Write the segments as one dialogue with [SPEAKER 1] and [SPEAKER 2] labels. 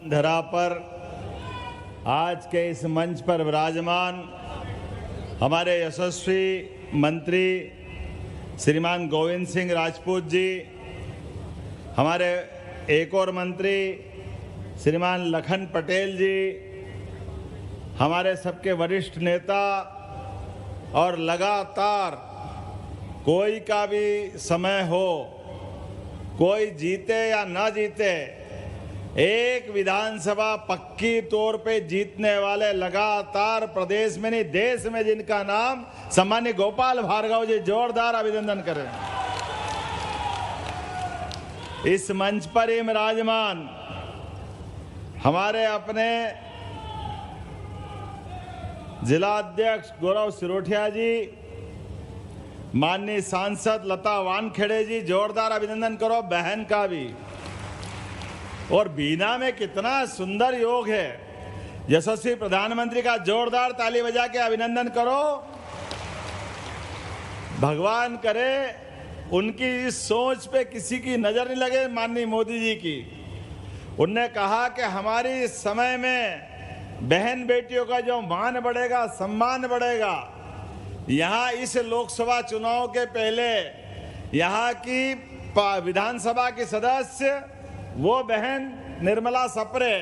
[SPEAKER 1] धरा पर आज के इस मंच पर विराजमान हमारे यशस्वी मंत्री श्रीमान गोविंद सिंह राजपूत जी, हमारे एक और मंत्री श्रीमान लखन पटेल जी, हमारे सबके वरिष्ठ नेता, और लगातार कोई का भी समय हो, कोई जीते या ना जीते, एक विधानसभा पक्की तौर पे जीतने वाले लगातार प्रदेश में नहीं देश में जिनका नाम सम्माननीय गोपाल भार्गव जी, जोरदार अभिनंदन करें। इस मंच पर ही विराजमान हमारे अपने जिला अध्यक्ष गौरव सिरोठिया जी, माननीय सांसद लता वानखेड़े जी, जोरदार अभिनंदन करो बहन का भी। और बीना में कितना सुंदर योग है, यशस्वी प्रधानमंत्री का जोरदार ताली बजा के अभिनंदन करो। भगवान करे उनकी इस सोच पे किसी की नजर नहीं लगे, माननीय मोदी जी की। उनने कहा कि हमारी समय में बहन बेटियों का जो मान बढ़ेगा, सम्मान बढ़ेगा। यहाँ इस लोकसभा चुनाव के पहले यहाँ की विधानसभा की सदस्य वो बहन निर्मला सप्रे,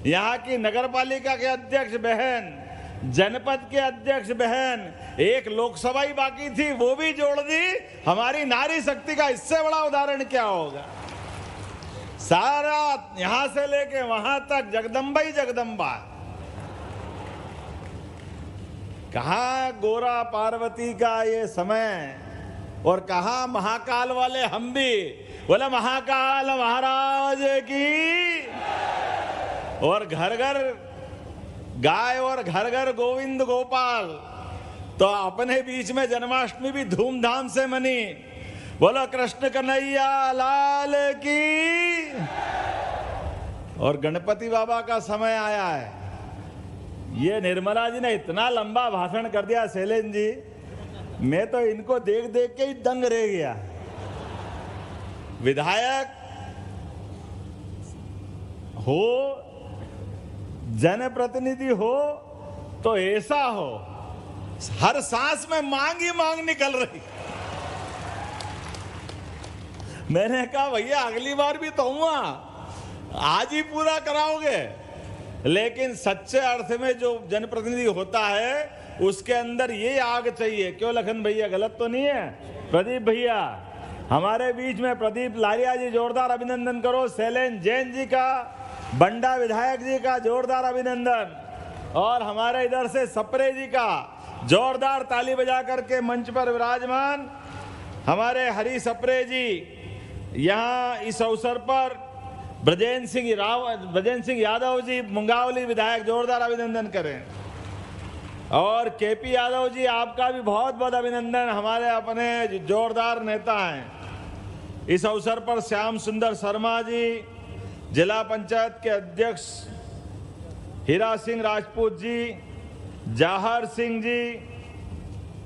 [SPEAKER 1] यहाँ की नगरपालिका के अध्यक्ष बहन, जनपद के अध्यक्ष बहन, एक लोकसभा ही बाकी थी वो भी जोड़ दी। हमारी नारी शक्ति का इससे बड़ा उदाहरण क्या होगा। सारा यहां से लेके वहां तक जगदम्बा ही जगदम्बा। कहाँ गोरा पार्वती का ये समय और कहाँ महाकाल वाले हम भी। बोले महाकाल महाराज की। और घर घर गाय और घर घर गोविंद गोपाल। तो अपने बीच में जन्माष्टमी भी धूमधाम से मनी। बोलो कृष्ण कन्हैया लाल की। और गणपति बाबा का समय आया है। ये निर्मला जी ने इतना लंबा भाषण कर दिया शैलेंद्र जी, मैं तो इनको देख देख के ही दंग रह गया। विधायक हो, जनप्रतिनिधि हो तो ऐसा हो, हर सांस में मांग ही मांग निकल रही। मैंने कहा भैया अगली बार भी तो हुआ, आज ही पूरा कराओगे। लेकिन सच्चे अर्थ में जो जनप्रतिनिधि होता है उसके अंदर ये आग चाहिए। क्यों लखन भैया, गलत तो नहीं है? प्रदीप भैया हमारे बीच में, प्रदीप लालिया जी जोरदार अभिनंदन करो। शैलेंद्र जैन जी का, बंडा विधायक जी का जोरदार अभिनंदन। और हमारे इधर से सप्रे जी का जोरदार ताली बजा करके मंच पर विराजमान हमारे हरी सप्रे जी। यहाँ इस अवसर पर ब्रजेंद्र सिंह यादव जी मुंगावली विधायक, जोरदार अभिनंदन करें। और केपी यादव जी आपका भी बहुत बहुत अभिनंदन, हमारे अपने जोरदार नेता हैं। इस अवसर पर श्याम सुंदर शर्मा जी, जिला पंचायत के अध्यक्ष हीरा सिंह राजपूत जी, जाहर सिंह जी,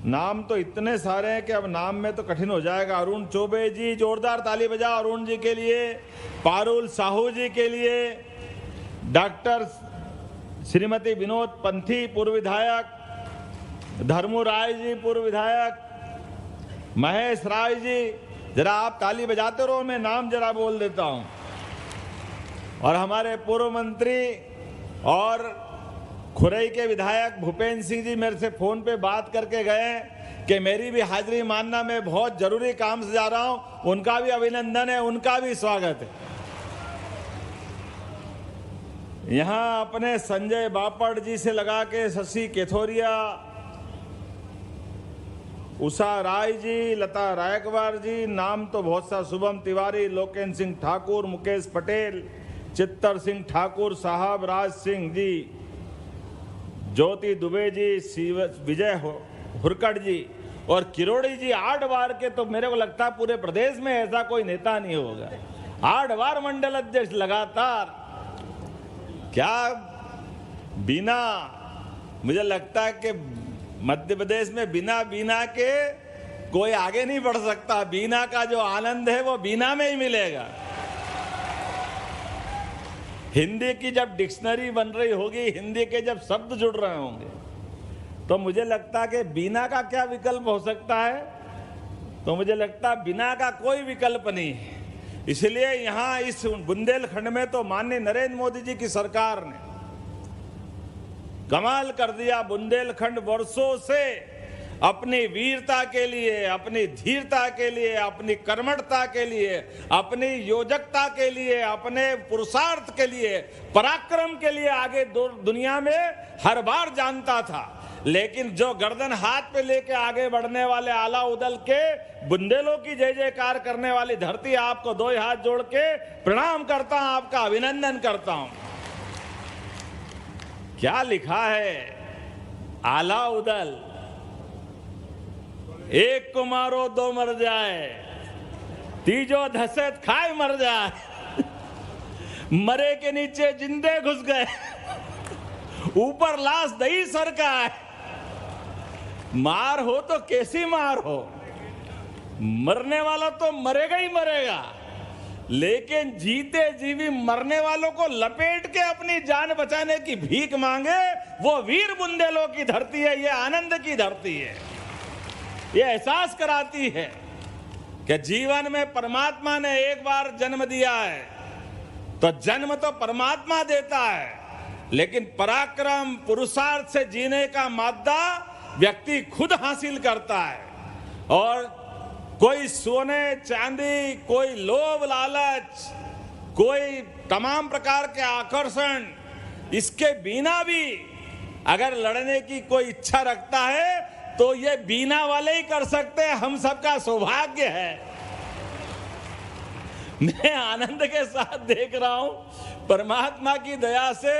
[SPEAKER 1] नाम तो इतने सारे हैं कि अब नाम में तो कठिन हो जाएगा। अरुण चौबे जी, जोरदार ताली बजा अरुण जी के लिए। पारुल साहू जी के लिए। डॉक्टर श्रीमती विनोद पंथी पूर्व विधायक, धर्मू राय जी पूर्व विधायक, महेश राय जी, जरा आप ताली बजाते रहो, मैं नाम जरा बोल देता हूं। और हमारे पूर्व मंत्री और खुरई के विधायक भूपेंद्र सिंह जी मेरे से फोन पे बात करके गए कि मेरी भी हाजिरी मानना, मैं बहुत जरूरी काम से जा रहा हूं। उनका भी अभिनंदन है, उनका भी स्वागत है। यहां अपने संजय बापड़ जी से लगा के शशि केथोरिया, उषा राय जी, लता रायकवार जी, नाम तो बहुत सा, शुभम तिवारी, लोकेन सिंह ठाकुर, मुकेश पटेल, चित्तर सिंह ठाकुर साहब, राज सिंह जी, ज्योति दुबे जी, विजय हुरकड़ जी और किरोड़ी जी। 8 बार के, तो मेरे को लगता है पूरे प्रदेश में ऐसा कोई नेता नहीं होगा। 8 बार मंडल अध्यक्ष लगातार। क्या बिना, मुझे लगता है कि मध्य प्रदेश में बिना बीना के कोई आगे नहीं बढ़ सकता। बीना का जो आनंद है वो बीना में ही मिलेगा। हिंदी की जब डिक्शनरी बन रही होगी, हिंदी के जब शब्द जुड़ रहे होंगे, तो मुझे लगता है कि बिना का क्या विकल्प हो सकता है? तो मुझे लगता है बिना का कोई विकल्प नहीं है। इसलिए यहां इस बुंदेलखंड में तो माननीय नरेंद्र मोदी जी की सरकार ने कमाल कर दिया। बुंदेलखंड वर्षों से अपनी वीरता के लिए, अपनी धीरता के लिए, अपनी कर्मठता के लिए, अपनी योजकता के लिए, अपने पुरुषार्थ के लिए, पराक्रम के लिए आगे दुनिया में हर बार जानता था। लेकिन जो गर्दन हाथ पे लेके आगे बढ़ने वाले आला उदल के बुंदेलों की जय जयकार करने वाली धरती, आपको दो हाथ जोड़ के प्रणाम करता हूं, आपका अभिनंदन करता हूं। क्या लिखा है? आला उदल, एक को मारो दो मर जाए, तीजो धसे खाए मर जाए, मरे के नीचे जिंदे घुस गए, ऊपर लाश दही सरका है। मार हो तो कैसी मार हो, मरने वाला तो मरेगा ही मरेगा, लेकिन जीते जीवी मरने वालों को लपेट के अपनी जान बचाने की भीख मांगे, वो वीर बुंदेलों की धरती है, ये आनंद की धरती है। ये एहसास कराती है कि जीवन में परमात्मा ने एक बार जन्म दिया है तो जन्म तो परमात्मा देता है, लेकिन पराक्रम पुरुषार्थ से जीने का मादा व्यक्ति खुद हासिल करता है। और कोई सोने चांदी, कोई लोभ लालच, कोई तमाम प्रकार के आकर्षण, इसके बिना भी अगर लड़ने की कोई इच्छा रखता है तो ये बीना वाले ही कर सकते हैं। हम सबका सौभाग्य है। मैं आनंद के साथ देख रहा हूं, परमात्मा की दया से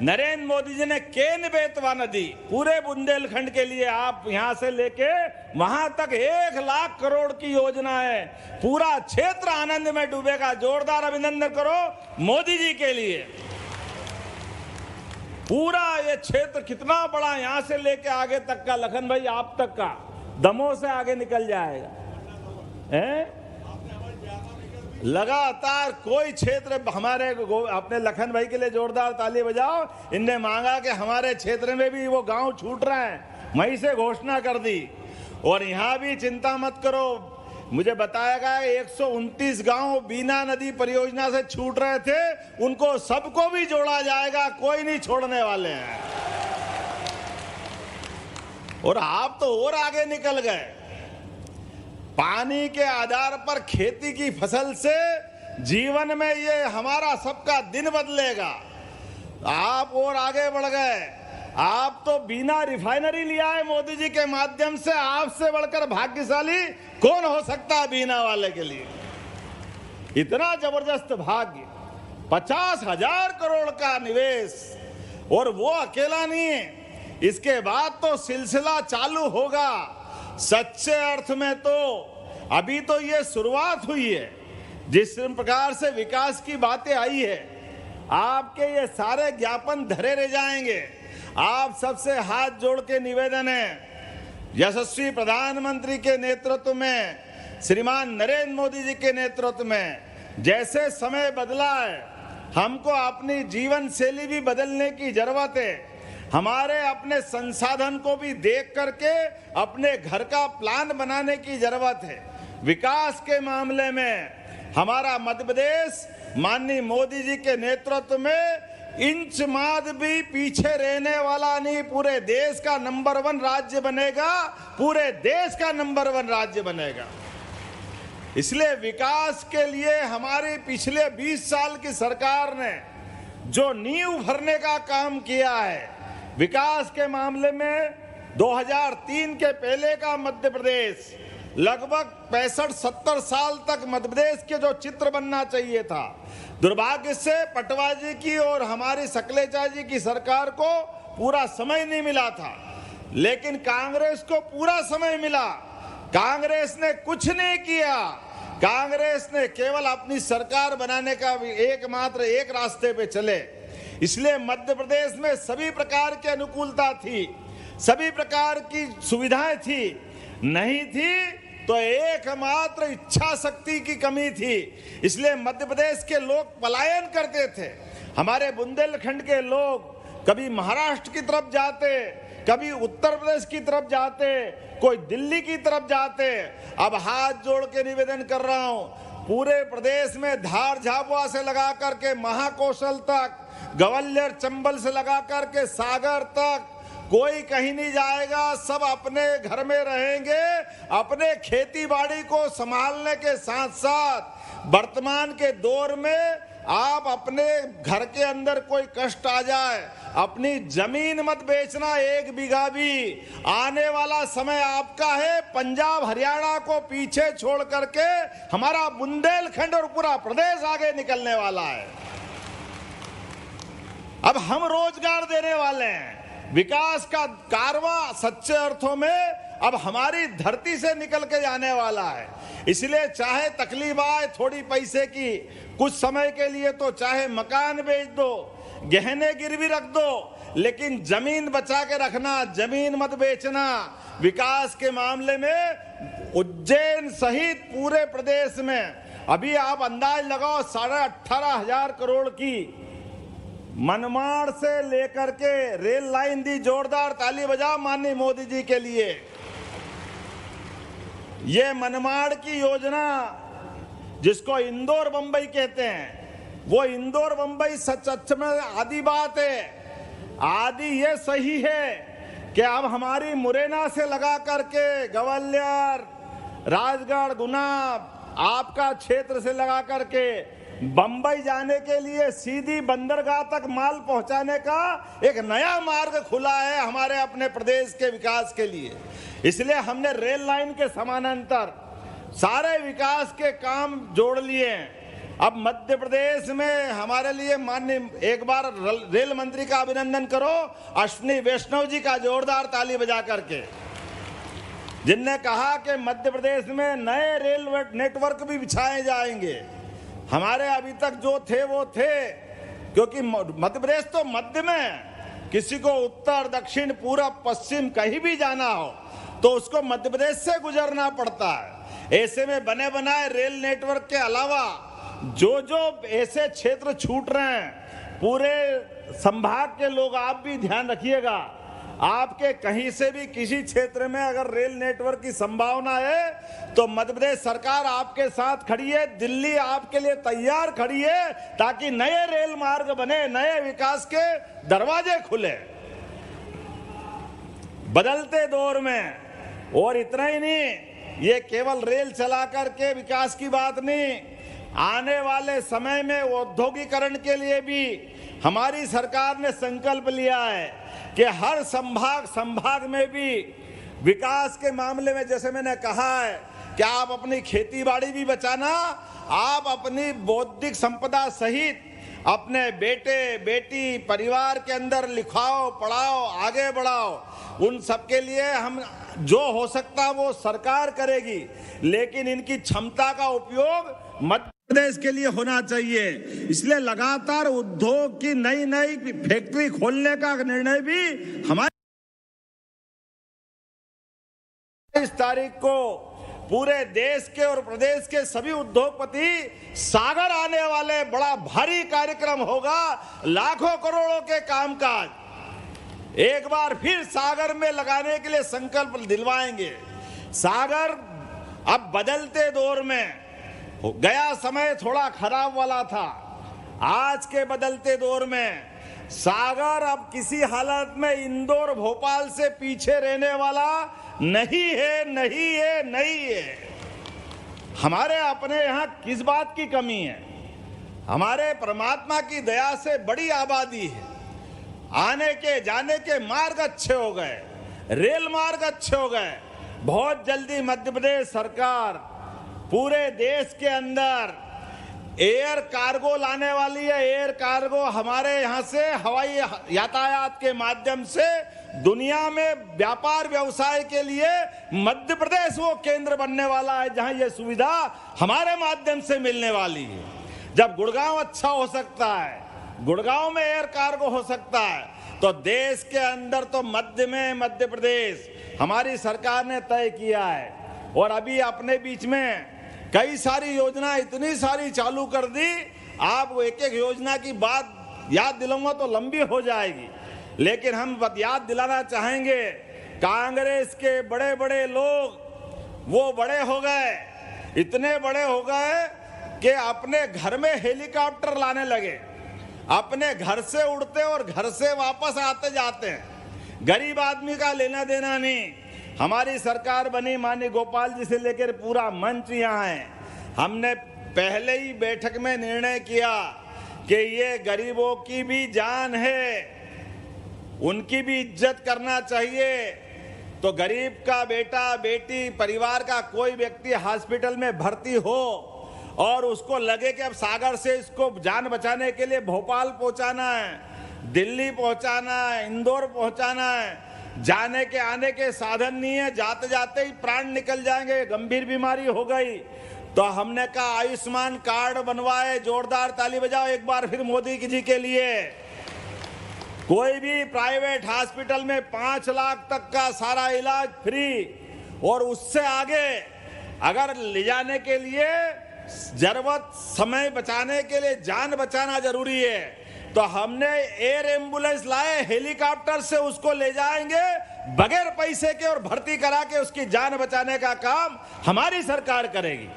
[SPEAKER 1] नरेंद्र मोदी जी ने केन बेतवा नदी पूरे बुंदेलखंड के लिए, आप यहां से लेके वहां तक 1 लाख करोड़ की योजना है, पूरा क्षेत्र आनंद में डूबेगा। जोरदार अभिनंदन करो मोदी जी के लिए। पूरा ये क्षेत्र कितना बड़ा, यहां से लेके आगे तक का, लखन भाई आप तक का, दमोह से आगे निकल जाएगा हैं? लगातार कोई क्षेत्र हमारे अपने लखन भाई के लिए जोरदार ताली बजाओ। इनने मांगा कि हमारे क्षेत्र में भी वो गांव छूट रहे हैं, मई से घोषणा कर दी। और यहां भी चिंता मत करो, मुझे बताया गया 129 गांव बीना नदी परियोजना से छूट रहे थे, उनको सबको भी जोड़ा जाएगा, कोई नहीं छोड़ने वाले हैं। और आप तो और आगे निकल गए। पानी के आधार पर खेती की फसल से जीवन में ये हमारा सबका दिन बदलेगा। आप और आगे बढ़ गए। आप तो बिना रिफाइनरी लिया है मोदी जी के माध्यम से, आपसे बढ़कर भाग्यशाली कौन हो सकता है बीना वाले के लिए। इतना जबरदस्त भाग्य, 50,000 करोड़ का निवेश, और वो अकेला नहीं है, इसके बाद तो सिलसिला चालू होगा। सच्चे अर्थ में तो अभी तो ये शुरुआत हुई है। जिस प्रकार से विकास की बातें आई है, आपके ये सारे ज्ञापन धरे रह जाएंगे। आप सबसे हाथ जोड़ के निवेदन है, यशस्वी प्रधानमंत्री के नेतृत्व में, श्रीमान नरेंद्र मोदी जी के नेतृत्व में जैसे समय बदला है, हमको अपनी जीवन शैली भी बदलने की जरूरत है। हमारे अपने संसाधन को भी देख करके अपने घर का प्लान बनाने की जरूरत है। विकास के मामले में हमारा मध्य प्रदेश माननीय मोदी जी के नेतृत्व में इंच माद भी पीछे रहने वाला नहीं, पूरे देश का नंबर 1 राज्य बनेगा, पूरे देश का नंबर 1 राज्य बनेगा। इसलिए विकास के लिए हमारी पिछले 20 साल की सरकार ने जो नींव भरने का काम किया है, विकास के मामले में 2003 के पहले का मध्य प्रदेश लगभग 65-70 साल तक मध्य प्रदेश के जो चित्र बनना चाहिए था, दुर्भाग्य से पटवा जी की और हमारी सकलेचा जी की सरकार को पूरा समय नहीं मिला था, लेकिन कांग्रेस को पूरा समय मिला। कांग्रेस ने कुछ नहीं किया। कांग्रेस ने केवल अपनी सरकार बनाने का एकमात्र एक रास्ते पे चले। इसलिए मध्य प्रदेश में सभी प्रकार की अनुकूलता थी, सभी प्रकार की सुविधाएं थी, नहीं थी तो एकमात्र इच्छा शक्ति की कमी थी। इसलिए मध्य प्रदेश के लोग पलायन करते थे। हमारे बुंदेलखंड के लोग कभी महाराष्ट्र की तरफ जाते, कभी उत्तर प्रदेश की तरफ जाते, कोई दिल्ली की तरफ जाते। अब हाथ जोड़ के निवेदन कर रहा हूं, पूरे प्रदेश में धार झाबुआ से लगा करके महाकौशल तक, ग्वालियर चंबल से लगा करके सागर तक कोई कहीं नहीं जाएगा, सब अपने घर में रहेंगे। अपने खेती बाड़ी को संभालने के साथ साथ वर्तमान के दौर में आप अपने घर के अंदर कोई कष्ट आ जाए, अपनी जमीन मत बेचना, 1 बीघा भी। आने वाला समय आपका है, पंजाब हरियाणा को पीछे छोड़ करके हमारा बुंदेलखंड और पूरा प्रदेश आगे निकलने वाला है। अब हम रोजगार देने वाले हैं, विकास का कारवां सच्चे अर्थों में अब हमारी धरती से निकल के जाने वाला है। इसलिए चाहे तकलीफ आए थोड़ी पैसे की, कुछ समय के लिए तो चाहे मकान बेच दो, गहने गिरवी रख दो, लेकिन जमीन बचा के रखना, जमीन मत बेचना। विकास के मामले में उज्जैन सहित पूरे प्रदेश में अभी आप अंदाज लगाओ 18,500 करोड़ की मनमाड़ से लेकर के रेल लाइन दी। जोरदार ताली बजाओ माननीय मोदी जी के लिए। ये मनमाड़ की योजना जिसको इंदौर बंबई कहते हैं, वो इंदौर बंबई सच में आधी बात है। आधी ये सही है कि अब हमारी मुरैना से लगा करके ग्वालियर, राजगढ़, गुना, आपका क्षेत्र से लगा करके बंबई जाने के लिए सीधी बंदरगाह तक माल पहुंचाने का एक नया मार्ग खुला है हमारे अपने प्रदेश के विकास के लिए। इसलिए हमने रेल लाइन के समानांतर सारे विकास के काम जोड़ लिए। अब मध्य प्रदेश में हमारे लिए माननीय, एक बार रेल मंत्री का अभिनंदन करो, अश्विनी वैष्णव जी का, जोरदार ताली बजा करके, जिनने कहा कि मध्य प्रदेश में नए रेल नेटवर्क भी बिछाए जाएंगे। हमारे अभी तक जो थे वो थे, क्योंकि मध्य प्रदेश तो मध्य में, किसी को उत्तर, दक्षिण, पूरब, पश्चिम कहीं भी जाना हो तो उसको मध्य प्रदेश से गुजरना पड़ता है। ऐसे में बने बनाए रेल नेटवर्क के अलावा जो जो ऐसे क्षेत्र छूट रहे हैं, पूरे संभाग के लोग आप भी ध्यान रखिएगा, आपके कहीं से भी किसी क्षेत्र में अगर रेल नेटवर्क की संभावना है तो मध्य प्रदेश सरकार आपके साथ खड़ी है, दिल्ली आपके लिए तैयार खड़ी है, ताकि नए रेल मार्ग बने, नए विकास के दरवाजे खुले बदलते दौर में। और इतना ही नहीं, ये केवल रेल चलाकर के विकास की बात नहीं, आने वाले समय में औद्योगिकरण के लिए भी हमारी सरकार ने संकल्प लिया है कि हर संभाग में भी विकास के मामले में, जैसे मैंने कहा है कि आप अपनी खेती बाड़ी भी बचाना, आप अपनी बौद्धिक संपदा सहित अपने बेटे बेटी परिवार के अंदर लिखाओ, पढ़ाओ, आगे बढ़ाओ। उन सब के लिए हम जो हो सकता है वो सरकार करेगी, लेकिन इनकी क्षमता का उपयोग मध्य प्रदेश के लिए होना चाहिए। इसलिए लगातार उद्योग की नई नई फैक्ट्री खोलने का निर्णय भी हमारे 23 तारीख को पूरे देश के और प्रदेश के सभी उद्योगपति सागर आने वाले, बड़ा भारी कार्यक्रम होगा, लाखों करोड़ों के कामकाज एक बार फिर सागर में लगाने के लिए संकल्प दिलवाएंगे। सागर अब बदलते दौर में, गया समय थोड़ा खराब वाला था, आज के बदलते दौर में सागर अब किसी हालत में इंदौर, भोपाल से पीछे रहने वाला नहीं है, नहीं है, नहीं है। हमारे अपने यहाँ किस बात की कमी है? हमारे परमात्मा की दया से बड़ी आबादी है, आने के जाने के मार्ग अच्छे हो गए, रेल मार्ग अच्छे हो गए। बहुत जल्दी मध्य प्रदेश सरकार पूरे देश के अंदर एयर कार्गो लाने वाली है। एयर कार्गो हमारे यहाँ से हवाई यातायात के माध्यम से दुनिया में व्यापार व्यवसाय के लिए मध्य प्रदेश वो केंद्र बनने वाला है जहां ये सुविधा हमारे माध्यम से मिलने वाली है। जब गुड़गांव अच्छा हो सकता है, गुड़गांव में एयर कार्गो हो सकता है, तो देश के अंदर तो मध्य में मध्य प्रदेश हमारी सरकार ने तय किया है। और अभी अपने बीच में कई सारी योजना इतनी सारी चालू कर दी, आप एक एक योजना की बात याद दिलाऊंगा तो लंबी हो जाएगी, लेकिन हम याद दिलाना चाहेंगे, कांग्रेस के बड़े बड़े लोग वो बड़े हो गए, इतने बड़े हो गए कि अपने घर में हेलीकॉप्टर लाने लगे, अपने घर से उड़ते और घर से वापस आते जाते हैं। गरीब आदमी का लेना देना नहीं। हमारी सरकार बनी, माननीय गोपाल जी से लेकर पूरा मंच यहाँ है। हमने पहले ही बैठक में निर्णय किया कि ये गरीबों की भी जान है, उनकी भी इज्जत करना चाहिए। तो गरीब का बेटा बेटी परिवार का कोई व्यक्ति हॉस्पिटल में भर्ती हो और उसको लगे कि अब सागर से इसको जान बचाने के लिए भोपाल पहुंचाना है, दिल्ली पहुंचाना है, इंदौर पहुंचाना है, जाने के आने के साधन नहीं है, जाते जाते ही प्राण निकल जाएंगे, गंभीर बीमारी हो गई, तो हमने कहा आयुष्मान कार्ड बनवाए। जोरदार ताली बजाओ एक बार फिर मोदी जी के लिए। कोई भी प्राइवेट हॉस्पिटल में 5 लाख तक का सारा इलाज फ्री, और उससे आगे अगर ले जाने के लिए जरूरत समय बचाने के लिए जान बचाना जरूरी है, तो हमने एयर एम्बुलेंस लाए, हेलीकॉप्टर से उसको ले जाएंगे बगैर पैसे के और भर्ती करा के उसकी जान बचाने का काम हमारी सरकार करेगी।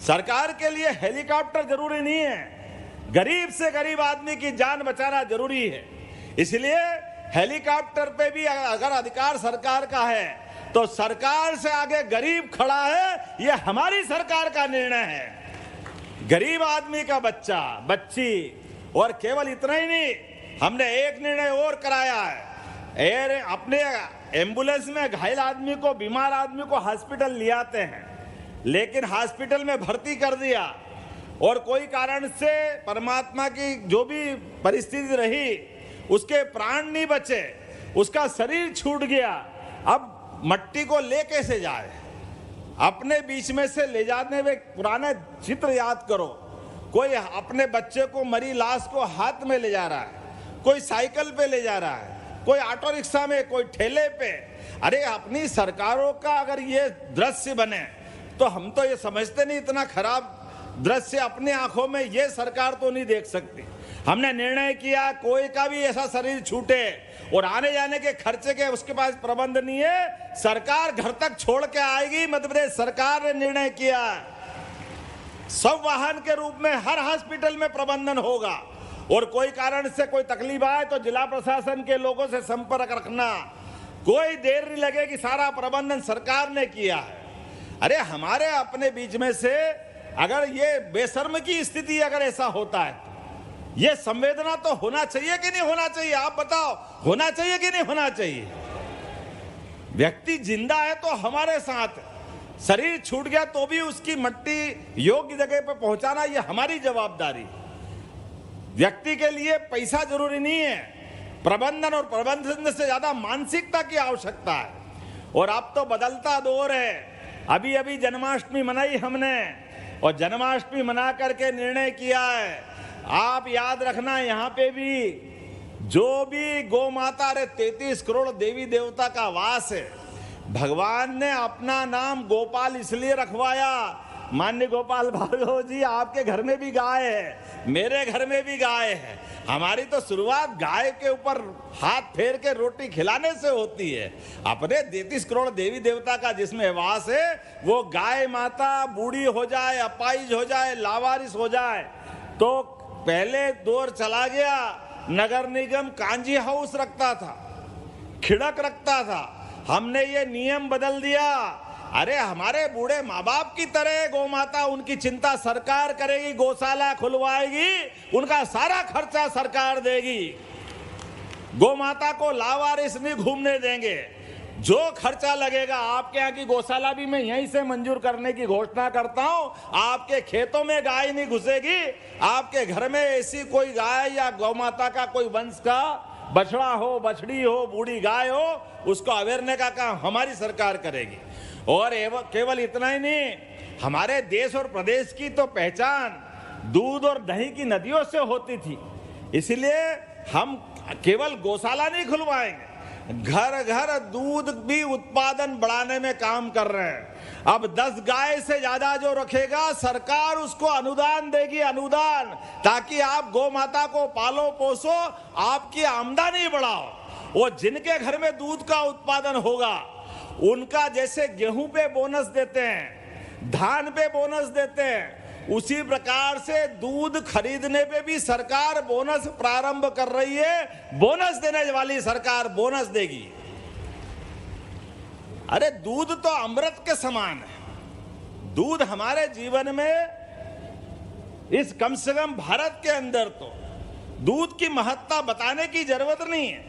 [SPEAKER 1] सरकार के लिए हेलीकॉप्टर जरूरी नहीं है, गरीब से गरीब आदमी की जान बचाना जरूरी है। इसलिए हेलीकॉप्टर पे भी अगर अधिकार सरकार का है तो सरकार से आगे गरीब खड़ा है, ये हमारी सरकार का निर्णय है। गरीब आदमी का बच्चा बच्ची, और केवल इतना ही नहीं, हमने एक निर्णय और कराया है। अपने एम्बुलेंस में घायल आदमी को, बीमार आदमी को हॉस्पिटल ले आते हैं, लेकिन हॉस्पिटल में भर्ती कर दिया और कोई कारण से परमात्मा की जो भी परिस्थिति रही, उसके प्राण नहीं बचे, उसका शरीर छूट गया, अब मट्टी को ले कैसे जाए? अपने बीच में से ले जाने में पुराने चित्र याद करो। कोई अपने बच्चे को, मरी लाश को हाथ में ले जा रहा है, कोई साइकिल पे ले जा रहा है, कोई ऑटो रिक्शा में, कोई ठेले पे। अरे अपनी सरकारों का अगर ये दृश्य बने तो हम तो ये समझते नहीं, इतना खराब दृश्य अपने आंखों में ये सरकार तो नहीं देख सकती। हमने निर्णय किया कोई का भी ऐसा शरीर छूटे और आने जाने के खर्चे के उसके पास प्रबंध नहीं है, सरकार घर तक छोड़ के आएगी। मध्य प्रदेश सरकार ने निर्णय किया सब वाहन के रूप में हर हॉस्पिटल में प्रबंधन होगा, और कोई कारण से कोई तकलीफ आए तो जिला प्रशासन के लोगों से संपर्क रखना, कोई देर नहीं लगेगी, सारा प्रबंधन सरकार ने किया है। अरे हमारे अपने बीच में से अगर ये बेशर्म की स्थिति अगर ऐसा होता है, ये संवेदना तो होना चाहिए कि नहीं होना चाहिए? आप बताओ, होना चाहिए कि नहीं होना चाहिए? व्यक्ति जिंदा है तो हमारे साथ, शरीर छूट गया तो भी उसकी मट्टी योग्य जगह पे पहुंचाना ये हमारी जवाबदारी। व्यक्ति के लिए पैसा जरूरी नहीं है, प्रबंधन और प्रबंधन से ज्यादा मानसिकता की आवश्यकता है। और अब तो बदलता दौर है। अभी अभी जन्माष्टमी मनाई हमने, और जन्माष्टमी मना करके निर्णय किया है, आप याद रखना यहाँ पे भी जो भी गौ माता, अरे 33 करोड़ देवी देवता का वास है, भगवान ने अपना नाम गोपाल इसलिए रखवाया। माननीय गोपाल भार्गव जी, आपके घर में भी गाय है, मेरे घर में भी गाय है। हमारी तो शुरुआत गाय के ऊपर हाथ फेर के रोटी खिलाने से होती है। अपने 33 करोड़ देवी देवता का जिसमें वास है, वो गाय माता बूढ़ी हो जाए, अपाइज हो जाए, लावारिस हो जाए, तो पहले दौर चला गया, नगर निगम कांजी हाउस रखता था, खिड़क रखता था। हमने ये नियम बदल दिया। अरे हमारे बूढ़े माँ बाप की तरह गौ माता, उनकी चिंता सरकार करेगी, गौशाला खुलवाएगी, उनका सारा खर्चा सरकार देगी। गौ माता को लावारिस नहीं घूमने देंगे। जो खर्चा लगेगा, आपके यहाँ की गौशाला भी मैं यहीं से मंजूर करने की घोषणा करता हूं। आपके खेतों में गाय नहीं घुसेगी, आपके घर में ऐसी कोई गाय या गौ माता का कोई वंश का बछड़ा हो, बछड़ी हो, बूढ़ी गाय हो, उसको अवेरने का काम हमारी सरकार करेगी। और केवल इतना ही नहीं, हमारे देश और प्रदेश की तो पहचान दूध और दही की नदियों से होती थी। इसलिए हम केवल गौशाला नहीं खुलवाएंगे, घर घर दूध भी उत्पादन बढ़ाने में काम कर रहे हैं। अब 10 गाय से ज्यादा जो रखेगा सरकार उसको अनुदान देगी, अनुदान, ताकि आप गौ माता को पालो पोसो, आपकी आमदनी बढ़ाओ। वो जिनके घर में दूध का उत्पादन होगा उनका जैसे गेहूं पे बोनस देते हैं, धान पे बोनस देते हैं, उसी प्रकार से दूध खरीदने पे भी सरकार बोनस प्रारंभ कर रही है। बोनस देने वाली सरकार बोनस देगी। अरे दूध तो अमृत के समान है। दूध हमारे जीवन में, इस कम से कम भारत के अंदर तो दूध की महत्ता बताने की जरूरत नहीं है,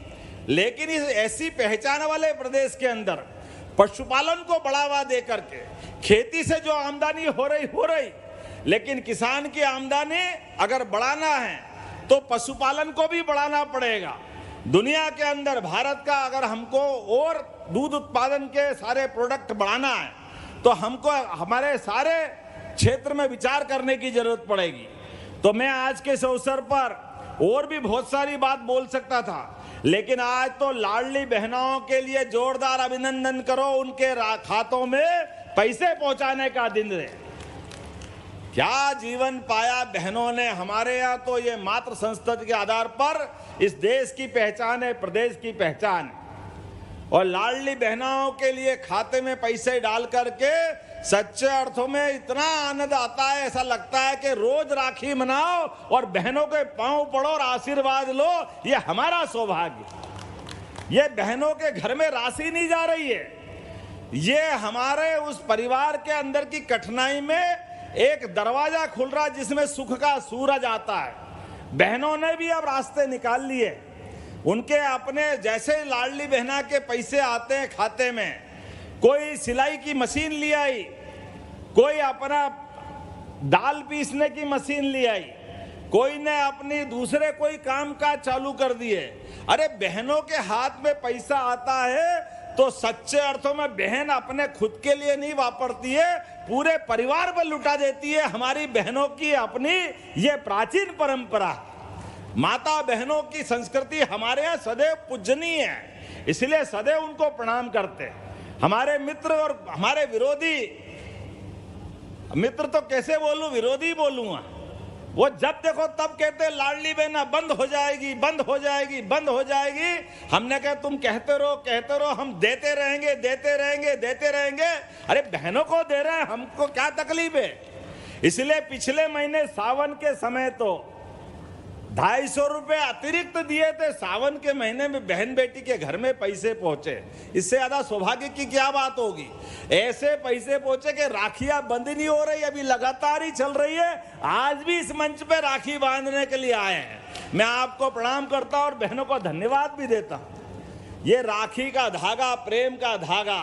[SPEAKER 1] लेकिन इस ऐसी पहचान वाले प्रदेश के अंदर पशुपालन को बढ़ावा दे करके खेती से जो आमदनी हो रही, लेकिन किसान की आमदनी अगर बढ़ाना है तो पशुपालन को भी बढ़ाना पड़ेगा। दुनिया के अंदर भारत का अगर हमको और दूध उत्पादन के सारे प्रोडक्ट बढ़ाना है तो हमको हमारे सारे क्षेत्र में विचार करने की जरूरत पड़ेगी। तो मैं आज के इस अवसर पर और भी बहुत सारी बात बोल सकता था, लेकिन आज तो लाडली बहनों के लिए जोरदार अभिनंदन करो, उनके खातों में पैसे पहुंचाने का दिन है। क्या जीवन पाया बहनों ने हमारे यहाँ। तो ये मातृ संस्कृति के आधार पर इस देश की पहचान है, प्रदेश की पहचान। और लाडली बहनों के लिए खाते में पैसे डाल करके सच्चे अर्थों में इतना आनंद आता है, ऐसा लगता है कि रोज राखी मनाओ और बहनों के पांव पड़ो और आशीर्वाद लो। ये हमारा सौभाग्य। ये बहनों के घर में राशि नहीं जा रही है, ये हमारे उस परिवार के अंदर की कठिनाई में एक दरवाजा खुल रहा जिसमें सुख का सूरज आता है। बहनों ने भी अब रास्ते निकाल लिए। उनके अपने जैसे लाडली बहना के पैसे आते हैं खाते में, कोई सिलाई की मशीन ले आई, कोई अपना दाल पीसने की मशीन ले आई, कोई ने अपनी दूसरे कोई काम काज चालू कर दिए। अरे बहनों के हाथ में पैसा आता है तो सच्चे अर्थों में बहन अपने खुद के लिए नहीं वापरती है, पूरे परिवार पर लुटा देती है। हमारी बहनों की अपनी ये प्राचीन परंपरा, माता बहनों की संस्कृति हमारे यहाँ सदैव पूजनीय है, इसलिए सदैव उनको प्रणाम करते हैं। हमारे मित्र और हमारे विरोधी, मित्र तो कैसे बोलूं, विरोधी बोलूंगा, वो जब देखो तब कहते लाडली बहना बंद हो जाएगी, बंद हो जाएगी, बंद हो जाएगी। हमने कहा तुम कहते रहो, हम देते रहेंगे, देते रहेंगे, देते रहेंगे। अरे बहनों को दे रहे हैं, हमको क्या तकलीफ है। इसलिए पिछले महीने सावन के समय तो 250 रुपए अतिरिक्त दिए थे। सावन के महीने में बहन बेटी के घर में पैसे पहुंचे, इससे ज्यादा सौभाग्य की क्या बात होगी। ऐसे पैसे पहुंचे कि राखियां बंद नहीं हो रही, अभी लगातार ही चल रही है। आज भी इस मंच पे राखी बांधने के लिए आए हैं। मैं आपको प्रणाम करता हूं और बहनों को धन्यवाद भी देता हूं। ये राखी का धागा, प्रेम का धागा,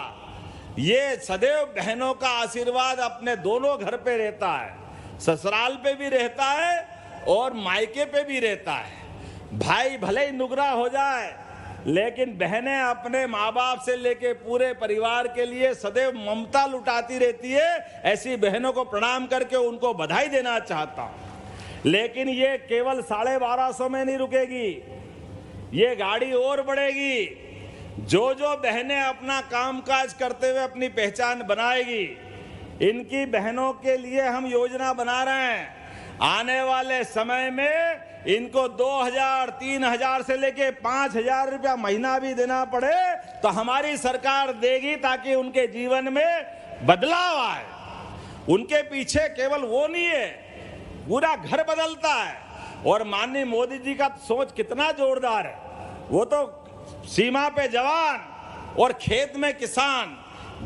[SPEAKER 1] ये सदैव बहनों का आशीर्वाद अपने दोनों घर पे रहता है, ससुराल पे भी रहता है और मायके पे भी रहता है। भाई भले ही नुगरा हो जाए, लेकिन बहनें अपने माँ बाप से लेके पूरे परिवार के लिए सदैव ममता लुटाती रहती है। ऐसी बहनों को प्रणाम करके उनको बधाई देना चाहता हूं। लेकिन ये केवल 1250 में नहीं रुकेगी, ये गाड़ी और बढ़ेगी। जो जो बहनें अपना कामकाज करते हुए अपनी पहचान बनाएगी, इनकी बहनों के लिए हम योजना बना रहे हैं। आने वाले समय में इनको 2000, 3000 से लेके 5000 रुपया महीना भी देना पड़े तो हमारी सरकार देगी, ताकि उनके जीवन में बदलाव आए। उनके पीछे केवल वो नहीं है, पूरा घर बदलता है। और माननीय मोदी जी का सोच कितना जोरदार है। वो तो सीमा पे जवान और खेत में किसान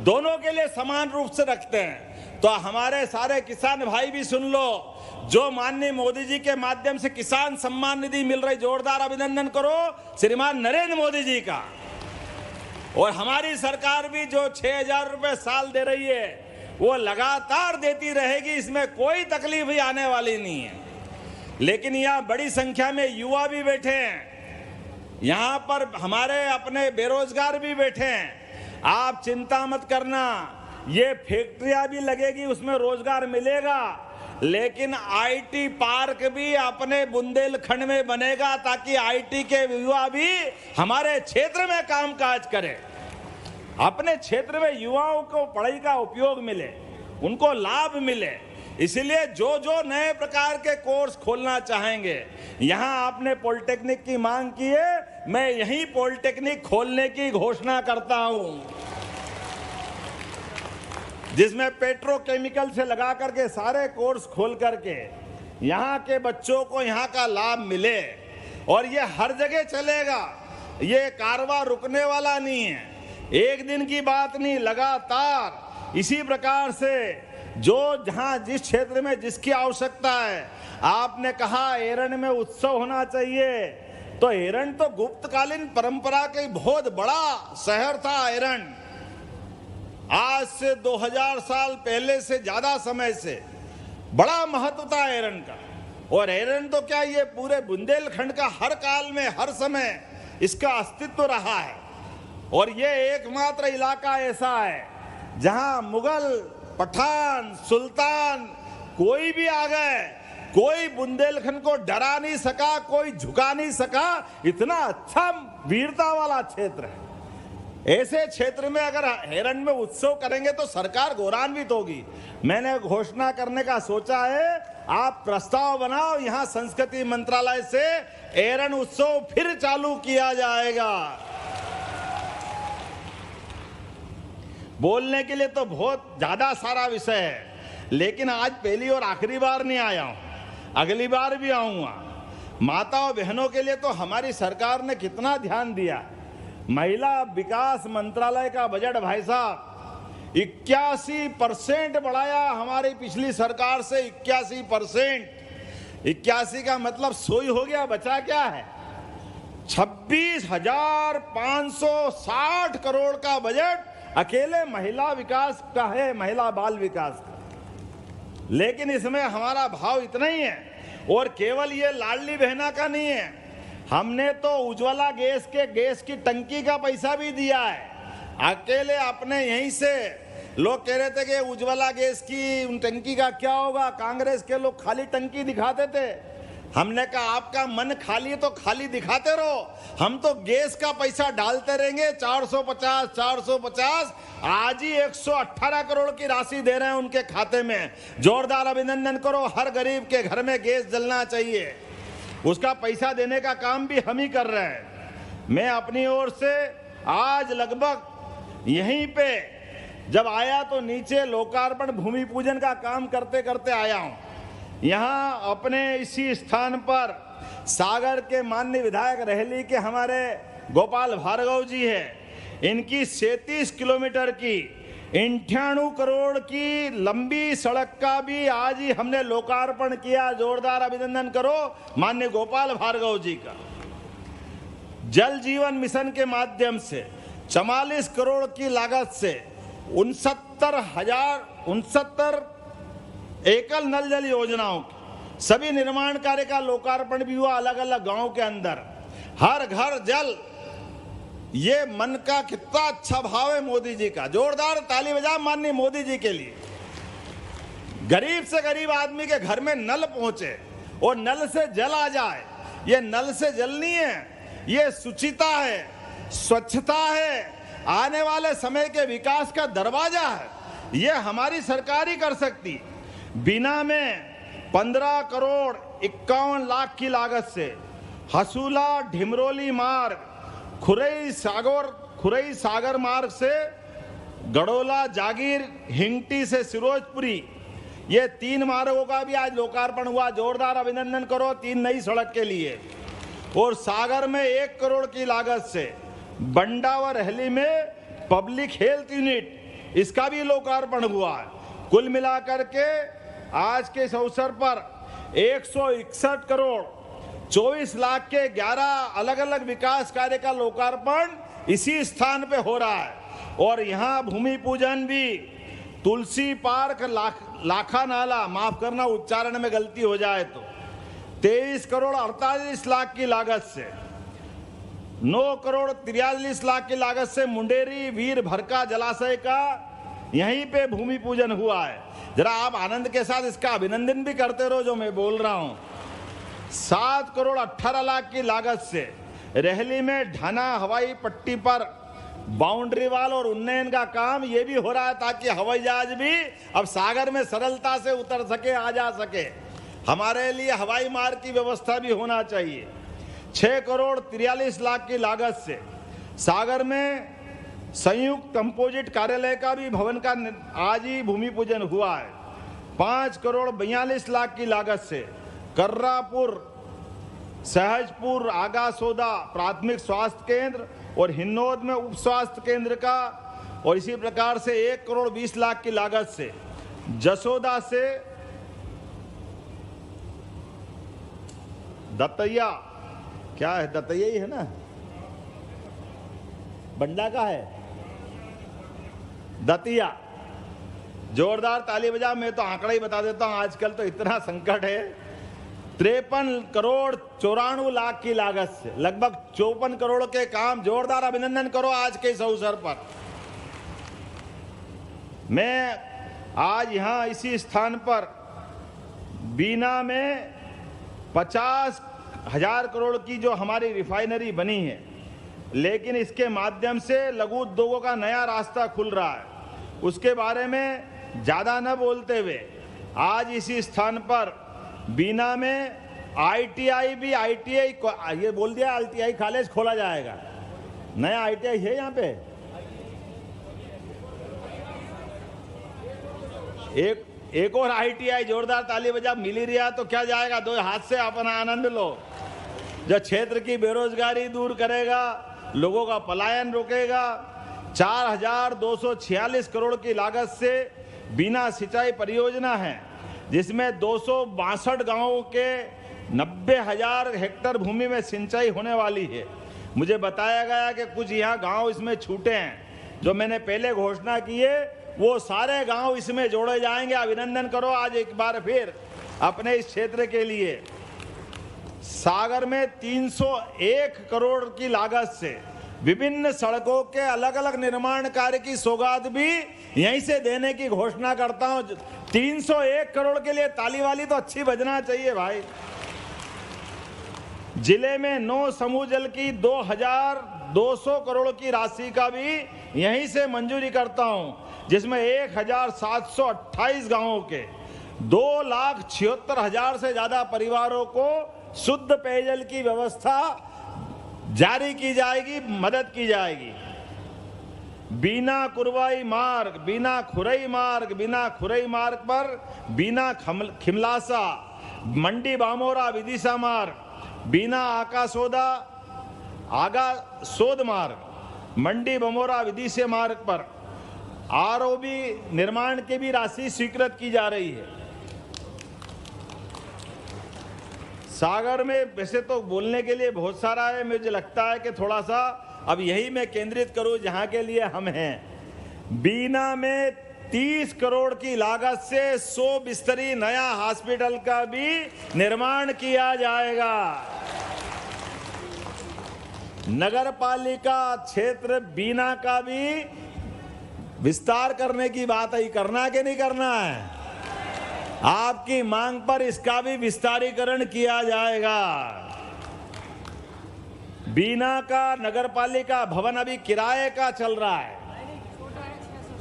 [SPEAKER 1] दोनों के लिए समान रूप से रखते हैं। तो हमारे सारे किसान भाई भी सुन लो, जो माननीय मोदी जी के माध्यम से किसान सम्मान निधि मिल रही, जोरदार अभिनंदन करो श्रीमान नरेंद्र मोदी जी का। और हमारी सरकार भी जो 6000 रुपए साल दे रही है, वो लगातार देती रहेगी, इसमें कोई तकलीफ ही आने वाली नहीं है। लेकिन यहाँ बड़ी संख्या में युवा भी बैठे हैं, यहाँ पर हमारे अपने बेरोजगार भी बैठे हैं। आप चिंता मत करना, ये फैक्ट्रियां भी लगेगी, उसमें रोजगार मिलेगा। लेकिन आईटी पार्क भी अपने बुंदेलखंड में बनेगा ताकि आईटी के युवा भी हमारे क्षेत्र में कामकाज करें, अपने क्षेत्र में युवाओं को पढ़ाई का उपयोग मिले, उनको लाभ मिले। इसलिए जो जो नए प्रकार के कोर्स खोलना चाहेंगे, यहां आपने पॉलिटेक्निक की मांग की है, मैं यहीं पॉलिटेक्निक खोलने की घोषणा करता हूं, जिसमें पेट्रोकेमिकल से लगा करके सारे कोर्स खोल करके यहाँ के बच्चों को यहाँ का लाभ मिले। और ये हर जगह चलेगा, ये कारवां रुकने वाला नहीं है, एक दिन की बात नहीं, लगातार इसी प्रकार से जो जहाँ जिस क्षेत्र में जिसकी आवश्यकता है। आपने कहा एरन में उत्सव होना चाहिए, तो एरन तो गुप्तकालीन परंपरा का बहुत बड़ा शहर था। एरन आज से 2000 साल पहले से ज्यादा समय से बड़ा महत्व था एरन का। और एरन तो क्या, ये पूरे बुंदेलखंड का हर काल में हर समय इसका अस्तित्व रहा है। और ये एकमात्र इलाका ऐसा है जहां मुगल, पठान, सुल्तान कोई भी आ गए, कोई बुंदेलखंड को डरा नहीं सका, कोई झुका नहीं सका। इतना अच्छा वीरता वाला क्षेत्र है। ऐसे क्षेत्र में अगर एरन में उत्सव करेंगे तो सरकार गौरवान्वित होगी। मैंने घोषणा करने का सोचा है, आप प्रस्ताव बनाओ, यहां संस्कृति मंत्रालय से एरन उत्सव फिर चालू किया जाएगा। बोलने के लिए तो बहुत ज्यादा सारा विषय है, लेकिन आज पहली और आखिरी बार नहीं आया हूं, अगली बार भी आऊंगा। माताओं बहनों के लिए तो हमारी सरकार ने कितना ध्यान दिया। महिला विकास मंत्रालय का बजट भाई साहब 81% बढ़ाया हमारी पिछली सरकार से। 81%, 81 का मतलब सोई हो गया, बचा क्या है? 26,560 करोड़ का बजट अकेले महिला विकास का है, महिला बाल विकास का। लेकिन इसमें हमारा भाव इतना ही है। और केवल ये लाडली बहना का नहीं है, हमने तो उज्ज्वला गैस की टंकी का पैसा भी दिया है। अकेले अपने यहीं से लोग कह रहे थे कि उज्ज्वला गैस की टंकी का क्या होगा, कांग्रेस के लोग खाली टंकी दिखाते थे। हमने कहा आपका मन खाली है तो खाली दिखाते रहो, हम तो गैस का पैसा डालते रहेंगे। 450 आज ही 118 करोड़ की राशि दे रहे हैं उनके खाते में। जोरदार अभिनंदन करो, हर गरीब के घर में गैस जलना चाहिए, उसका पैसा देने का काम भी हम ही कर रहे हैं। मैं अपनी ओर से आज लगभग यहीं पे जब आया तो नीचे लोकार्पण भूमि पूजन का काम करते करते आया हूं। यहाँ अपने इसी स्थान पर सागर के माननीय विधायक रहली के हमारे गोपाल भार्गव जी है, इनकी 37 किलोमीटर की 98 करोड़ की लंबी सड़क का भी आज ही हमने लोकार्पण किया। जोरदार अभिनंदन करो माननीय गोपाल भार्गव जी का। जल जीवन मिशन के माध्यम से 44 करोड़ की लागत से 69 एकल नल जल योजनाओं की सभी निर्माण कार्य का लोकार्पण भी हुआ अलग अलग गांव के अंदर। हर घर जल, ये मन का कितना अच्छा भाव है मोदी जी का। जोरदार ताली बजा माननीय मोदी जी के लिए। गरीब से गरीब आदमी के घर में नल पहुंचे और नल से जल आ जाए। ये नल से जल नहीं है, ये शुचिता है, स्वच्छता है, आने वाले समय के विकास का दरवाजा है। ये हमारी सरकार ही कर सकती। बिना में 15 करोड़ 51 लाख की लागत से हसूला ढिमरोली मार्ग, खुरई सागर मार्ग से गड़ोला जागीर, हिंगटी से सिरोजपुरी, ये 3 मार्गों का भी आज लोकार्पण हुआ। जोरदार अभिनंदन करो 3 नई सड़क के लिए। और सागर में 1 करोड़ की लागत से बंडा व रहली में पब्लिक हेल्थ यूनिट, इसका भी लोकार्पण हुआ है। कुल मिलाकर के आज के इस अवसर पर 161 करोड़ 24 लाख के 11 अलग अलग विकास कार्य का लोकार्पण इसी स्थान पे हो रहा है। और यहाँ भूमि पूजन भी तुलसी पार्क लाखा नाला, माफ करना उच्चारण में गलती हो जाए तो, 23 करोड़ 48 लाख की लागत से, 9 करोड़ 43 लाख की लागत से मुंडेरी वीर भरका जलाशय का यहीं पे भूमि पूजन हुआ है। जरा आप आनंद के साथ इसका अभिनंदन भी करते रहो जो मैं बोल रहा हूं। 7 करोड़ 18 लाख की लागत से रेहली में ढाना हवाई पट्टी पर बाउंड्री वाल और उन्नयन का काम ये भी हो रहा है ताकि हवाई जहाज भी अब सागर में सरलता से उतर सके, आ जा सके। हमारे लिए हवाई मार्ग की व्यवस्था भी होना चाहिए। 6 करोड़ 43 लाख की लागत से सागर में संयुक्त कंपोजिट कार्यालय का भी भवन का आज ही भूमि पूजन हुआ है। 5 करोड़ 42 लाख की लागत से कर्रापुर सहजपुर आगासोदा प्राथमिक स्वास्थ्य केंद्र और हिन्नौद में उप स्वास्थ्य केंद्र का, और इसी प्रकार से 1 करोड़ 20 लाख की लागत से जसोदा से दत्तैया, क्या है दत्तैया ही है ना, बंडा का है दतिया, जोरदार ताली बजा। मैं तो आंकड़ा ही बता देता हूं, आजकल तो इतना संकट है। 53 करोड़ 94 लाख की लागत से लगभग 54 करोड़ के काम। जोरदार अभिनंदन करो आज के इस अवसर पर। मैं आज यहां इसी स्थान पर बीना में 50,000 करोड़ की जो हमारी रिफाइनरी बनी है, लेकिन इसके माध्यम से लघु उद्योगों का नया रास्ता खुल रहा है, उसके बारे में ज्यादा न बोलते हुए आज इसी स्थान पर बीना में ITI भी, ITI ये बोल दिया ITI कॉलेज खोला जाएगा। नया ITI है यहाँ पे, एक और ITI। जोरदार ताली बजा। मिल ही रहा तो क्या जाएगा, 2 हाथ से अपना आनंद लो। जो क्षेत्र की बेरोजगारी दूर करेगा, लोगों का पलायन रोकेगा। 4,246 करोड़ की लागत से बीना सिंचाई परियोजना है, जिसमें 262 गांवों के 90,000 हेक्टेयर भूमि में सिंचाई होने वाली है। मुझे बताया गया कि कुछ यहाँ गांव इसमें छूटे हैं, जो मैंने पहले घोषणा की है, वो सारे गांव इसमें जोड़े जाएंगे। अभिनंदन करो आज एक बार फिर अपने इस क्षेत्र के लिए। सागर में 301 करोड़ की लागत से विभिन्न सड़कों के अलग अलग निर्माण कार्य की सौगात भी यहीं से देने की घोषणा करता हूं। 301 करोड़ के लिए ताली वाली तो अच्छी बजना चाहिए भाई। जिले में 9 समूह जल की 2,200 करोड़ की राशि का भी यहीं से मंजूरी करता हूं, जिसमें 1,728 गांवों के 2,76,000 से ज्यादा परिवारों को शुद्ध पेयजल की व्यवस्था जारी की जाएगी, मदद की जाएगी। बीना कुरवाई मार्ग, बीना खुरई मार्ग, बीना खुरई मार्ग पर बीना खिमलासा, मंडी बामोरा विदिशा मार्ग, बीना आगासोद मार्ग, मंडी बमोरा विदिशा मार्ग पर ROB निर्माण की भी राशि स्वीकृत की जा रही है। सागर में वैसे तो बोलने के लिए बहुत सारा है, मुझे लगता है कि थोड़ा सा अब यही मैं केंद्रित करूं जहां के लिए हम हैं। बीना में 30 करोड़ की लागत से 100 बिस्तरी नया हॉस्पिटल का भी निर्माण किया जाएगा। नगर पालिका क्षेत्र बीना का भी विस्तार करने की बात है, करना कि नहीं करना है? आपकी मांग पर इसका भी विस्तारीकरण किया जाएगा। बीना का नगर पालिका भवन अभी किराए का चल रहा है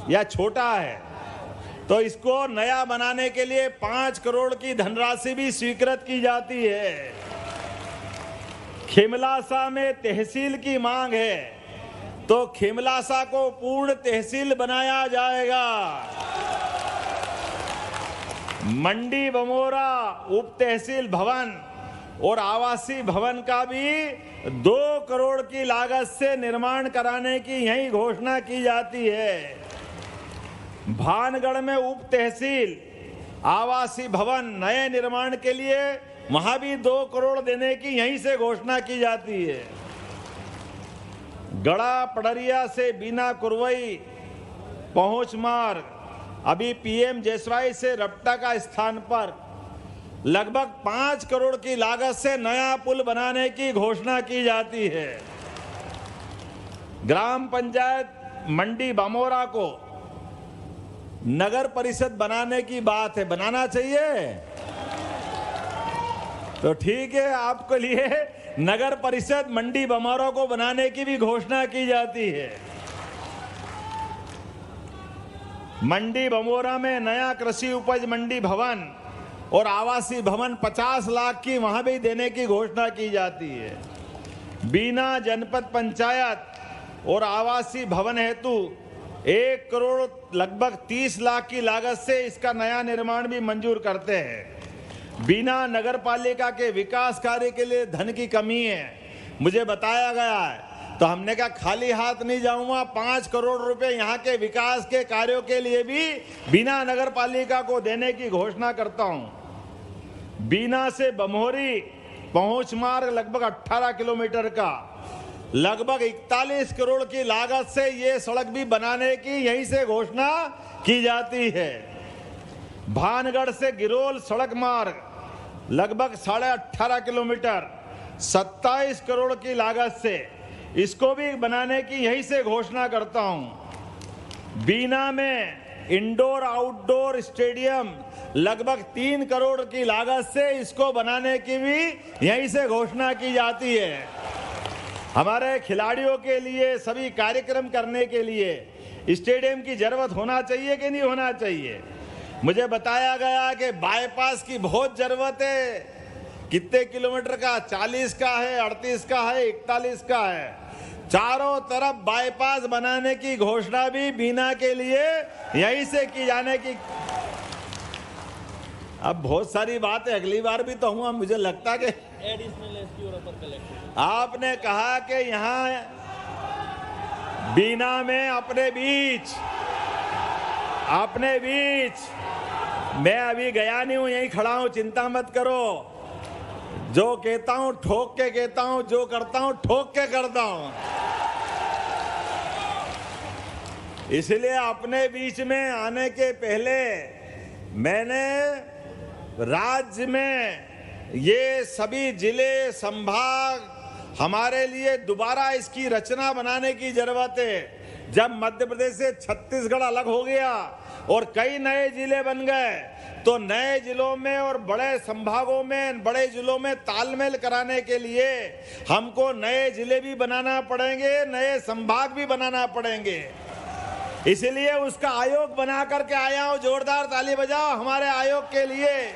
[SPEAKER 1] या छोटा है, तो इसको नया बनाने के लिए 5 करोड़ की धनराशि भी स्वीकृत की जाती है। खिमलासा में तहसील की मांग है, तो खिमलासा को पूर्ण तहसील बनाया जाएगा। मंडी बमोरा उप तहसील भवन और आवासीय भवन का भी 2 करोड़ की लागत से निर्माण कराने की यही घोषणा की जाती है। भानगढ़ में उप तहसील आवासीय भवन नए निर्माण के लिए वहां भी 2 करोड़ देने की यहीं से घोषणा की जाती है। गड़ा पड़रिया से बीना कुरवई पहुंच मार्ग, अभी PM जेसवाई से रपटा का स्थान पर लगभग 5 करोड़ की लागत से नया पुल बनाने की घोषणा की जाती है। ग्राम पंचायत मंडी बामोरा को नगर परिषद बनाने की बात है, बनाना चाहिए? तो ठीक है, आपके लिए नगर परिषद मंडी बमौरा को बनाने की भी घोषणा की जाती है। मंडी बमौरा में नया कृषि उपज मंडी भवन और आवासीय भवन 50 लाख की वहां भी देने की घोषणा की जाती है। बीना जनपद पंचायत और आवासीय भवन हेतु 1 करोड़ लगभग 30 लाख की लागत से इसका नया निर्माण भी मंजूर करते हैं। बीना नगर पालिका के विकास कार्य के लिए धन की कमी है, मुझे बताया गया है, तो हमने कहा खाली हाथ नहीं जाऊंगा, 5 करोड़ रुपए यहाँ के विकास के कार्यों के लिए भी बीना नगर पालिका को देने की घोषणा करता हूं। बीना से बमोरी पहुंच मार्ग लगभग 18 किलोमीटर का लगभग 41 करोड़ की लागत से ये सड़क भी बनाने की यहीं से घोषणा की जाती है। भानगढ़ से गिरोल सड़क मार्ग लगभग 18.5 किलोमीटर 27 करोड़ की लागत से इसको भी बनाने की यहीं से घोषणा करता हूं। बीना में इंडोर आउटडोर स्टेडियम लगभग 3 करोड़ की लागत से इसको बनाने की भी यहीं से घोषणा की जाती है। हमारे खिलाड़ियों के लिए सभी कार्यक्रम करने के लिए स्टेडियम की जरूरत होना चाहिए कि नहीं होना चाहिए? मुझे बताया गया कि बाईपास की बहुत जरूरत है। कितने किलोमीटर का? 40 का है, 38 का है, 41 का है। चारों तरफ बाईपास बनाने की घोषणा भी बीना के लिए यहीं से की जाने की। अब बहुत सारी बातें अगली बार भी तो हुआ, मुझे लगता कि आपने कहा कि यहाँ बीना में अपने बीच मैं अभी गया नहीं हूं, यहीं खड़ा हूं, चिंता मत करो। जो कहता हूं ठोक के कहता हूं, जो करता हूं ठोक के करता हूं। इसलिए अपने बीच में आने के पहले मैंने राज्य में ये सभी जिले संभाग हमारे लिए दोबारा इसकी रचना बनाने की जरूरत है। जब मध्य प्रदेश से छत्तीसगढ़ अलग हो गया और कई नए जिले बन गए, तो नए जिलों में और बड़े संभागों में, बड़े जिलों में तालमेल कराने के लिए हमको नए जिले भी बनाना पड़ेंगे, नए संभाग भी बनाना पड़ेंगे। इसलिए उसका आयोग बना करके आया हूं। जोरदार ताली बजाओ हमारे आयोग के लिए।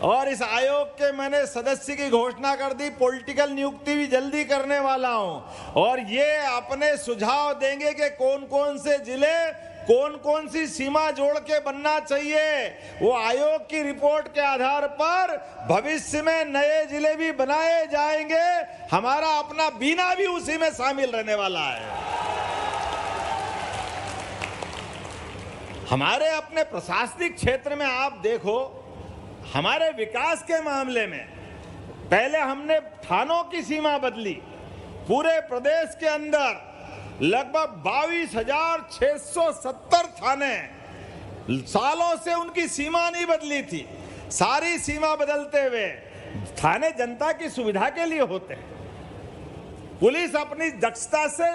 [SPEAKER 1] और इस आयोग के मैंने सदस्य की घोषणा कर दी, पॉलिटिकल नियुक्ति भी जल्दी करने वाला हूं। और ये अपने सुझाव देंगे कि कौन कौन से जिले कौन कौन सी सीमा जोड़ के बनना चाहिए। वो आयोग की रिपोर्ट के आधार पर भविष्य में नए जिले भी बनाए जाएंगे। हमारा अपना बीना भी उसी में शामिल रहने वाला है। हमारे अपने प्रशासनिक क्षेत्र में आप देखो, हमारे विकास के मामले में पहले हमने थानों की सीमा बदली। पूरे प्रदेश के अंदर लगभग 22,670 थाने, सालों से उनकी सीमा नहीं बदली थी। सारी सीमा बदलते हुए थाने जनता की सुविधा के लिए होते हैं, पुलिस अपनी दक्षता से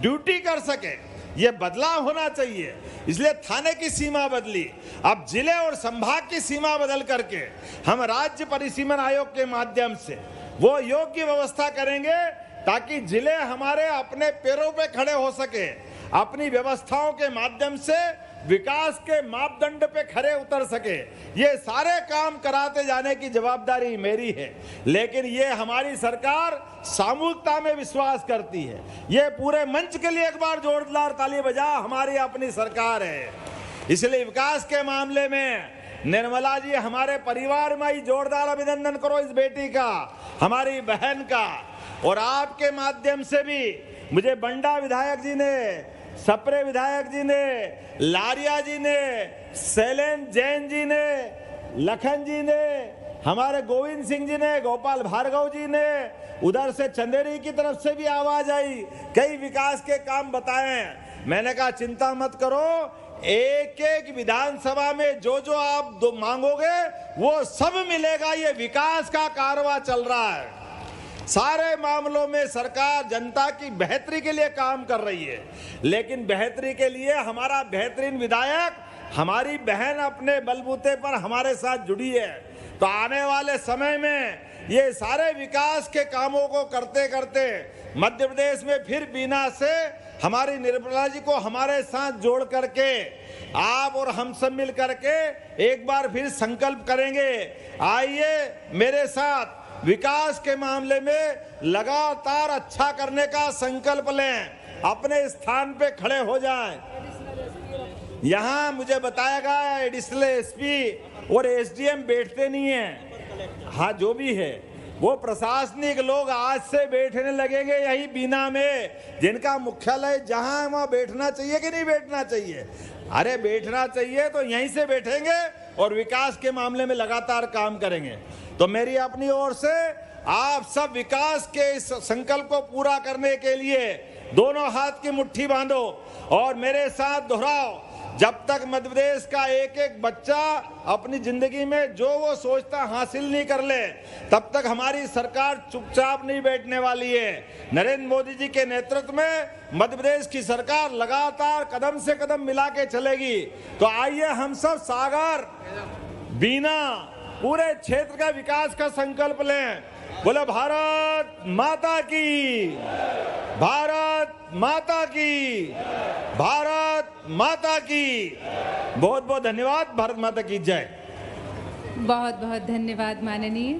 [SPEAKER 1] ड्यूटी कर सके, ये बदलाव होना चाहिए। इसलिए थाने की सीमा बदली। अब जिले और संभाग की सीमा बदल करके हम राज्य परिसीमन आयोग के माध्यम से वो योग्य व्यवस्था करेंगे ताकि जिले हमारे अपने पैरों पे खड़े हो सके, अपनी व्यवस्थाओं के माध्यम से विकास के मापदंड पे खड़े उतर सके। ये सारे काम कराते जाने की जवाबदारी मेरी है। लेकिन ये हमारी सरकार सामूहिकता में विश्वास करती है। ये पूरे मंच के लिए एक बार जोरदार ताली बजा, हमारी अपनी सरकार है। इसलिए विकास के मामले में निर्मला जी, हमारे परिवार में ही जोरदार अभिनंदन करो इस बेटी का, हमारी बहन का। और आपके माध्यम से भी मुझे बंडा विधायक जी ने, सप्रे विधायक जी ने, लारिया जी ने, शैलेंद्र जैन जी ने, लखन जी ने, हमारे गोविंद सिंह जी ने, गोपाल भार्गव जी ने, उधर से चंदेरी की तरफ से भी आवाज आई, कई विकास के काम बताए। मैंने कहा चिंता मत करो, एक एक विधानसभा में जो जो आप मांगोगे वो सब मिलेगा। ये विकास का कारवां चल रहा है। सारे मामलों में सरकार जनता की बेहतरी के लिए काम कर रही है, लेकिन बेहतरी के लिए हमारा बेहतरीन विधायक, हमारी बहन अपने बलबूते पर हमारे साथ जुड़ी है। तो आने वाले समय में ये सारे विकास के कामों को करते करते मध्य प्रदेश में फिर बीना से हमारी निर्मला जी को हमारे साथ जोड़ करके आप और हम सब मिल करके एक बार फिर संकल्प करेंगे। आइए मेरे साथ विकास के मामले में लगातार अच्छा करने का संकल्प लें, अपने स्थान पे खड़े हो जाएं। यहाँ मुझे बताया गया एडिशनल एसपी और एसडीएम बैठते नहीं हैं। हाँ, जो भी है वो प्रशासनिक लोग आज से बैठने लगेंगे यही बीना में, जिनका मुख्यालय जहां है वहां बैठना चाहिए कि नहीं बैठना चाहिए? अरे बैठना चाहिए तो यहीं से बैठेंगे और विकास के मामले में लगातार काम करेंगे। तो मेरी अपनी ओर से आप सब विकास के इस संकल्प को पूरा करने के लिए दोनों हाथ की मुट्ठी बांधो और मेरे साथ दोहराओ, जब तक मध्य प्रदेश का एक एक बच्चा अपनी जिंदगी में जो वो सोचता हासिल नहीं कर ले, तब तक हमारी सरकार चुपचाप नहीं बैठने वाली है। नरेंद्र मोदी जी के नेतृत्व में मध्य प्रदेश की सरकार लगातार कदम से कदम मिला के चलेगी। तो आइए हम सब सागर, बीना, पूरे क्षेत्र का विकास का संकल्प लें। बोले भारत माता की, भारत माता की, भारत माता की। बहुत बहुत धन्यवाद। भारत माता की जय।
[SPEAKER 2] बहुत बहुत धन्यवाद माननीय।